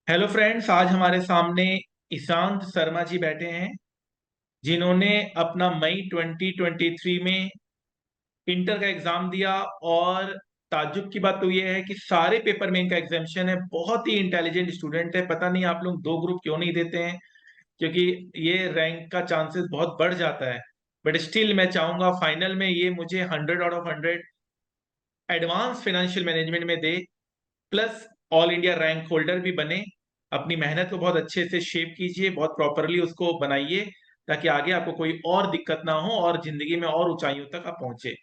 Hello friends, आज हमारे सामने ईशांत शर्मा जी बैठे हैं जिन्होंने अपना मई 2023 में इंटर का एग्जाम दिया। और ताज्जुब की बात तो यह है कि सारे पेपर में इनका एग्जामिशन है। बहुत ही इंटेलिजेंट स्टूडेंट है। पता नहीं आप लोग दो ग्रुप क्यों नहीं देते हैं, क्योंकि ये रैंक का चांसेस बहुत बढ़ जाता है। बट स्टिल मैं चाहूंगा फाइनल में ये मुझे 100 out of 100 advance financial management में दे, plus all India rank holder भी बने। अपनी मेहनत को बहुत अच्छे से शेप कीजिए, बहुत प्रॉपरली उसको बनाइए, ताकि आगे आपको कोई और दिक्कत ना हो और जिंदगी में और ऊंचाइयों तक आप पहुंचे।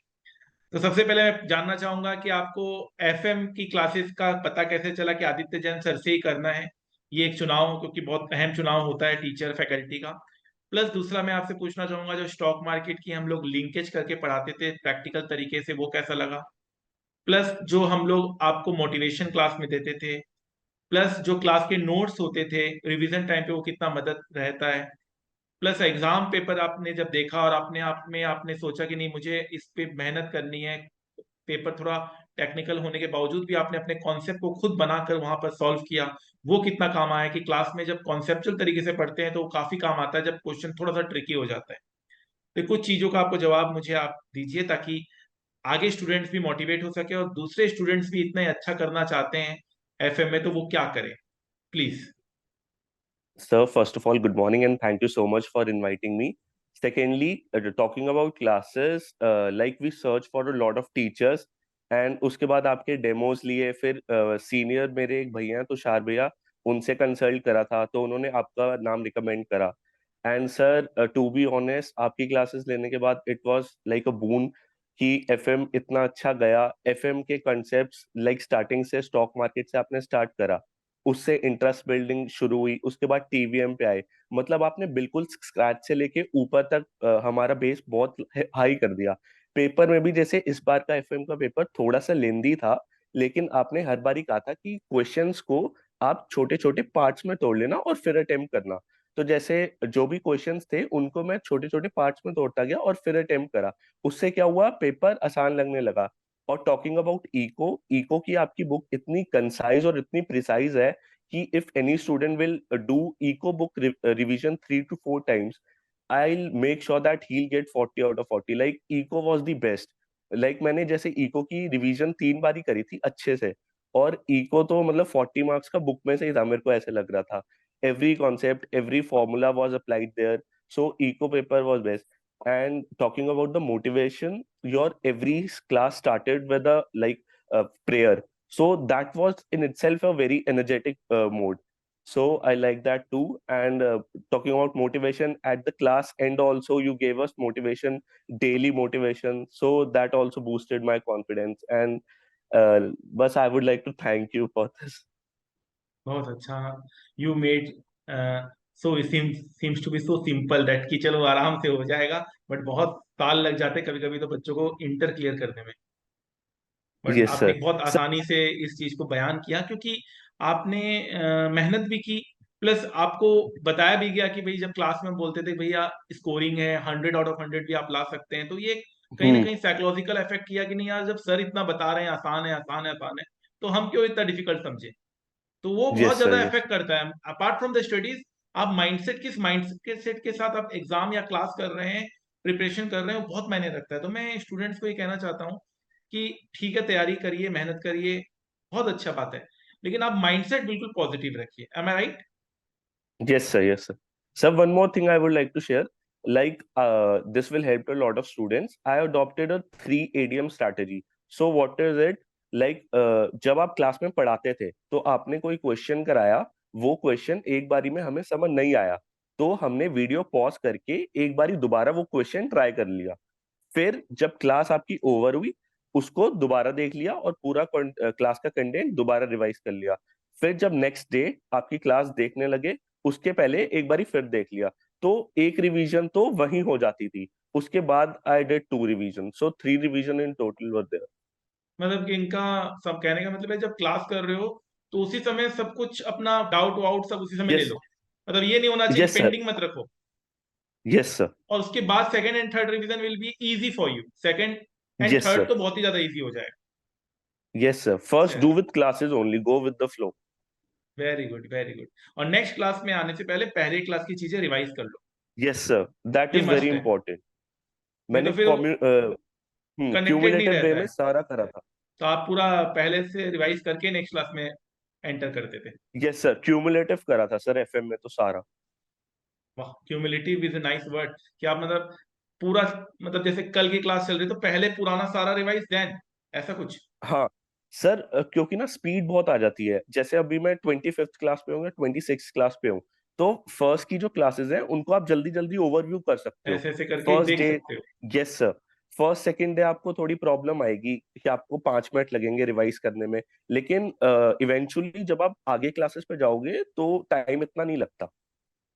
तो सबसे पहले मैं जानना चाहूंगा कि आपको एफएम की क्लासेस का पता कैसे चला कि आदित्य जैन सर से ही करना है। ये एक चुनाव, क्योंकि बहुत अहम चुनाव होता है टीचर फैकल्टी का। प्लस दूसरा मैं आपसे पूछना चाहूंगा, जो स्टॉक मार्केट की हम लोग लिंकेज करके पढ़ाते थे प्रैक्टिकल तरीके से, वो कैसा लगा। प्लस जो हम लोग आपको मोटिवेशन क्लास में देते थे, प्लस जो क्लास के नोट्स होते थे रिवीजन टाइम पे, वो कितना मदद रहता है। प्लस एग्जाम पेपर आपने जब देखा और अपने आप में आपने सोचा कि नहीं मुझे इस पे मेहनत करनी है। पेपर थोड़ा टेक्निकल होने के बावजूद भी आपने अपने कॉन्सेप्ट को खुद बनाकर वहां पर सॉल्व किया। वो कितना काम आया कि क्लास में जब कॉन्सेप्चुअल तरीके से पढ़ते हैं तो वो काफी काम आता है जब क्वेश्चन थोड़ा सा ट्रिकी हो जाता है। तो कुछ चीजों का आपको जवाब मुझे आप दीजिए, ताकि आगे स्टूडेंट्स भी मोटिवेट हो सके और दूसरे स्टूडेंट्स भी इतना अच्छा करना चाहते हैं एफएम में, तो वो क्या करें, please. Sir, first of all, good morning and thank you so much for inviting me. Secondly, talking about classes, like we search for a lot of teachers and उसके बाद आपके डेमोज लिए फिर सीनियर मेरे एक भैया हैं तुषार भैया, उनसे कंसल्ट करा था तो उन्होंने आपका नाम रिकमेंड करा। And sir, to be honest, आपकी क्लासेस लेने के बाद it was like a boon कि एफएम इतना अच्छा गया। एफएम के कॉन्सेप्ट्स लाइक स्टार्टिंग से स्टॉक मार्केट से आपने स्टार्ट करा, उससे इंटरेस्ट बिल्डिंग शुरू हुई, उसके बाद टीवीएम पे आए। मतलब आपने बिल्कुल स्क्रैच से लेके ऊपर तक हमारा बेस बहुत हाई कर दिया। पेपर में भी जैसे इस बार का एफएम का पेपर थोड़ा सा लेंदी था, लेकिन आपने हर बार ही कहा था कि क्वेश्चंस को आप छोटे छोटे पार्ट्स में तोड़ लेना और फिर अटेम्प्ट करना। तो जैसे जो भी क्वेश्चंस थे उनको मैं छोटे छोटे पार्ट्स में तोड़ता गया और फिर अटेम्प्ट करा। उससे क्या हुआ, पेपर आसान लगने लगा। और टॉकिंग अबाउट इको, इको की आपकी बुक इतनी कंसाइज और इतनी प्रिसाइज है कि if any student will do eco book revision 3 to 4 times, I'll make sure that he'll get 40 out of 40. Like eco was the best. Like मैंने जैसे eco की रिवीजन 3 बार ही करी थी अच्छे से, और इको तो मतलब 40 मार्क्स का बुक में से ही था, मेरे को ऐसे लग रहा था। Every concept, every formula was applied there. So eco paper was best. And talking about the motivation, your every class started with a like prayer. So that was in itself a very energetic mode. So I like that too. And talking about motivation, at the class end also you gave us motivation, daily motivation. So that also boosted my confidence. And but I would like to thank you for this. बहुत अच्छा। You made so seems to be so simple that कि चलो आराम से हो जाएगा। But बहुत साल लग जाते कभी कभी तो बच्चों को इंटर क्लियर करने में। बट Yes, आपने sir. बहुत Sir, आसानी से इस चीज को बयान किया, क्योंकि आपने मेहनत भी की। प्लस आपको बताया भी गया कि भाई जब क्लास में बोलते थे भैया स्कोरिंग है 100 आउट ऑफ 100 भी आप ला सकते हैं, तो ये कहीं ना hmm. कहीं साइकोलॉजिकल इफेक्ट किया कि नहीं यार, जब सर इतना बता रहे हैं आसान है आसान है आसान है, तो हम क्यों इतना डिफिकल्ट समझे। तो वो बहुत Yes, sir. ज्यादा Yes. इफेक्ट करता है। अपार्ट फ्रॉम द स्टडीज, आप माइंडसेट किस माइंडसेट के साथ आप एग्जाम या क्लास कर रहे हैं, प्रिपरेशन कर रहे हैं, वो बहुत मायने रखता है। तो मैं स्टूडेंट्स को ये कहना चाहता हूँ कि ठीक है, तैयारी करिए, मेहनत करिए, बहुत अच्छा बात है, लेकिन आप माइंडसेट बिल्कुल पॉजिटिव रखिए। M I right? Yes, sir. Yes, sir. Sir, one more thing I would like to share. Like, this will help a lot of students. I adopted a 3 ADM strategy. So, what is it? Like, जब आप class में पढ़ाते थे, तो आपने कोई question कराया, वो क्वेश्चन एक बारी में हमें समझ नहीं आया, तो हमने वीडियो पॉज करके एक बारी दोबारा वो क्वेश्चन ट्राई कर लिया। फिर जब क्लास आपकी ओवर हुई, उसको दोबारा देख लिया और पूरा क्लास का कंटेंट दोबारा रिवाइज कर लिया। फिर जब नेक्स्ट डे आपकी क्लास देखने लगे, उसके पहले एक बारी फिर देख लिया। तो एक रिवीजन तो वहीं हो जाती थी। उसके बाद I did 2 revision, so 3 revision in total were there. मतलब कि इनका सब कहने का मतलब है, जब क्लास कर रहे हो तो उसी समय सब कुछ अपना डाउट वाउट सब उसी समय ले यस, लो। मतलब ये नहीं होना चाहिए कि यस सर, पेंडिंग मत रखो। यस सर, और उसके बाद second and third revision will be easy for you. Second and yes third sir, तो बहुत ही ज्यादा इजी हो जाएगा। Yes sir. फर्स्ट डू चलिए, with classes only, go with the flow. Very good, very good. और नेक्स्ट क्लास में आने से पहले पहले क्लास की चीजें रिवाइज कर लो। यस सर, दैट ये इज वेरी मस्ट है, इंपॉर्टेंट। नहीं मैंने तो फिर कनेक्टेड नहीं क्यूमुलेटिव वे रहता में है। सारा करा था। तो आप पूरा पहले से रिवाइज करके नेक्स्ट क्लास में एंटर करते थे। यस सर, क्यूमुलेटिव करा था सर एफएम में तो सारा। वाह, cumulative is a nice word. कि आप मतलब पूरा, मतलब जैसे कल की क्लास चल रही तो पहले पुराना सारा रिवाइज देन, ऐसा कुछ। हाँ सर, क्योंकि ना स्पीड बहुत आ जाती है। जैसे अभी मैं 25th क्लास पे हूँ या 26th क्लास पे हूँ, तो फर्स्ट की जो क्लासेस हैं उनको आप जल्दी जल्दी ओवरव्यू कर सकते हो। ऐसे ऐसे करके फर्स्ट देख डे, सकते हो। Yes sir, first second day आपको थोड़ी प्रॉब्लम आएगी कि आपको 5 मिनट लगेंगे रिवाइज करने में, लेकिन इवेंचुअली जब आप आगे क्लासेस पे जाओगे तो टाइम इतना नहीं लगता।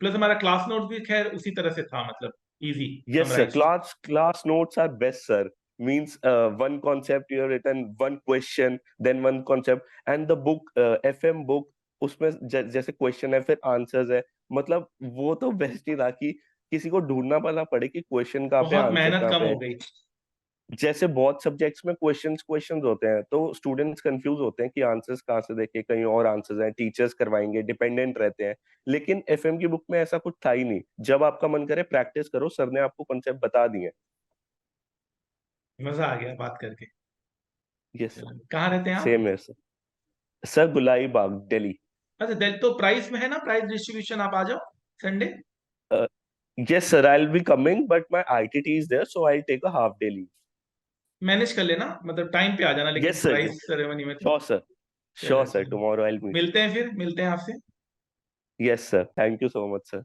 प्लस हमारा क्लास नोट भी खैर उसी तरह से था, मतलब easy Yes, sir. Summarised. Class notes are best, sir. Means one concept you have written, one question, then one concept, and the book, FM book, उसमें जैसे क्वेश्चन है फिर आंसर्स है। मतलब वो तो बेस्ट ही था कि किसी को ढूंढना पड़ा पड़े कि क्वेश्चन कहाँ पे बहुत आंसर मेहनत कहाँ कम पे हो है। गई। जैसे बहुत सब्जेक्ट्स में क्वेश्चंस क्वेश्चंस होते हैं तो स्टूडेंट्स कंफ्यूज होते हैं कि आंसर्स कहाँ से देखे, कहीं और आंसर्स हैं, टीचर्स करवाएंगे, डिपेंडेंट रहते हैं। लेकिन एफएम की बुक में ऐसा कुछ था ही नहीं। जब आपका मन करे प्रैक्टिस करो, सर ने आपको कॉन्सेप्ट बता दिए। मजा आ गया बात करके। यस सर, चलो, कहाँ रहते हैं आप? सेम है सर। सर गुलाई बाग, दिल्ली। अच्छा, दिल तो प्राइस में है ना, प्राइस डिस्ट्रीब्यूशन, आप आ जाओ Sunday. Yes sir, I will be coming but my ITT is there, so I take a half day leave. Manage कर लेना, मतलब टाइम पे आ जाना, लेकिन यस सर, प्राइस सेरेमनी में तो। श्योर सर, श्योर चलो सर, चलो, टुमारो आई विल मीट। मिलते हैं, फिर मिलते हैं आपसे। Yes sir, thank you so much sir.